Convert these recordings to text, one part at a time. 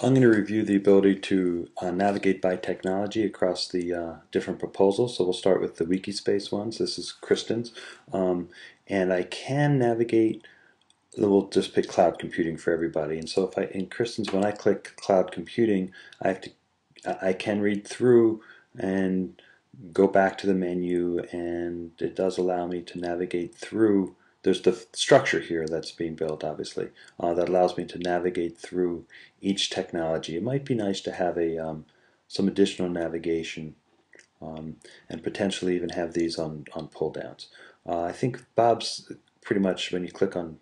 I'm going to review the ability to navigate by technology across the different proposals. So we'll start with the Wikispace ones. This is Kristen's. And I can navigate, we'll just pick cloud computing for everybody. And so if in Kristen's, when I click cloud computing, I can read through and go back to the menu, and it does allow me to navigate through. There's the structure here that's being built, obviously, that allows me to navigate through each technology. It might be nice to have some additional navigation, and potentially even have these on pull downs. I think Bob's pretty much, when you click on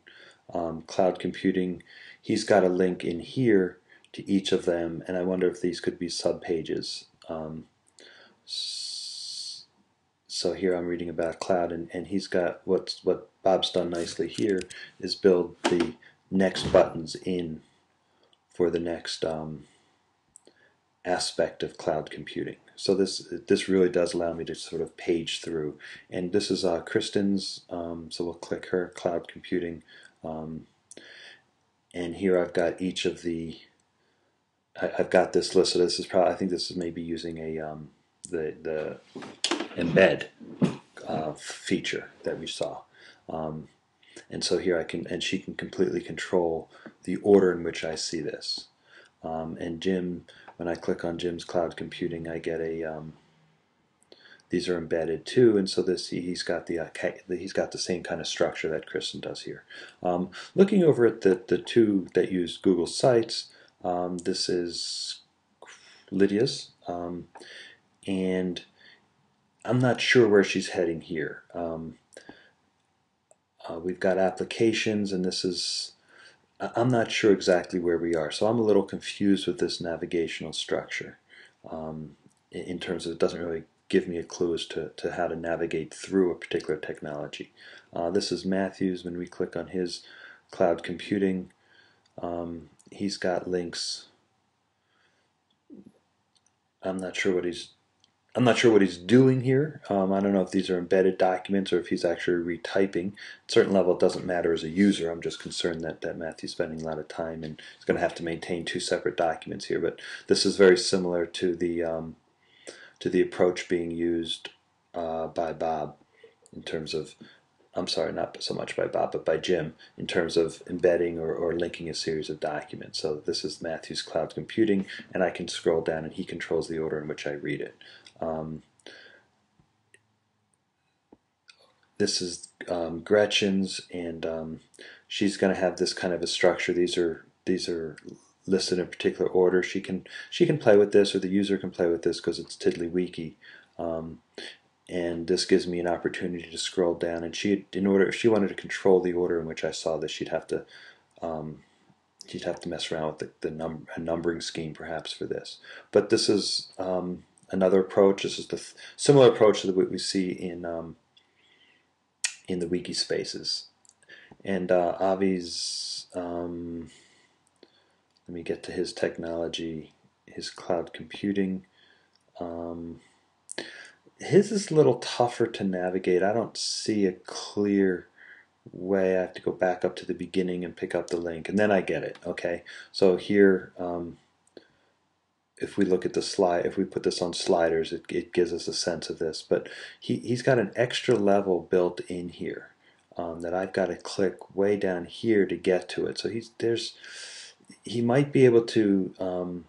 cloud computing, he's got a link in here to each of them, and I wonder if these could be subpages. So here I'm reading about cloud, and he's got what Bob's done nicely here is build the next buttons in for the next aspect of cloud computing. So this really does allow me to sort of page through. And this is Kristen's, so we'll click her cloud computing, and here I've got each of I've got this list. So this is probably, I think this is maybe using the embed feature that we saw. And so here she can completely control the order in which I see this. And Jim, when I click on Jim's cloud computing, I get these are embedded too, and so he's got the same kind of structure that Kristen does here. Looking over at the two that use Google Sites, this is Lydia's, and I'm not sure where she's heading here. We've got applications, and I'm not sure exactly where we are, so I'm a little confused with this navigational structure, in terms of it doesn't really give me a clue as to how to navigate through a particular technology. This is Matthew's. When we click on his cloud computing, he's got links. I'm not sure what he's doing here. I don't know if these are embedded documents or if he's actually retyping. At a certain level, it doesn't matter as a user. I'm just concerned that Matthew's spending a lot of time and is going to have to maintain two separate documents here. But this is very similar to the approach being used by Bob in terms of, I'm sorry, not so much by Bob, but by Jim, in terms of embedding or linking a series of documents. So this is Matthew's cloud computing, and I can scroll down, and he controls the order in which I read it. This is Gretchen's, and she's going to have this kind of a structure. These are listed in a particular order. She can play with this, or the user can play with this because it's tiddly-weaky. And this gives me an opportunity to scroll down. And if she wanted to control the order in which I saw this, she'd have to mess around with a numbering scheme perhaps for this. But this is another approach. This is the similar approach to what we see in the wiki spaces. And Avi's, let me get to his technology, his cloud computing. His is a little tougher to navigate. I don't see a clear way. I have to go back up to the beginning and pick up the link, and then I get it. Okay, so here, if we look at the slide, if we put this on sliders, it gives us a sense of this. But he's got an extra level built in here, that I've got to click way down here to get to it. So he might be able to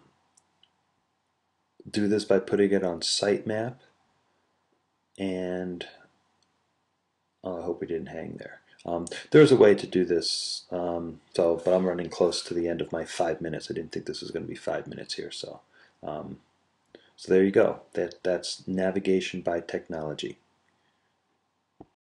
do this by putting it on sitemap. And I hope we didn't hang there. There's a way to do this, but I'm running close to the end of my 5 minutes. I didn't think this was going to be 5 minutes here, so there you go. That's navigation by technology.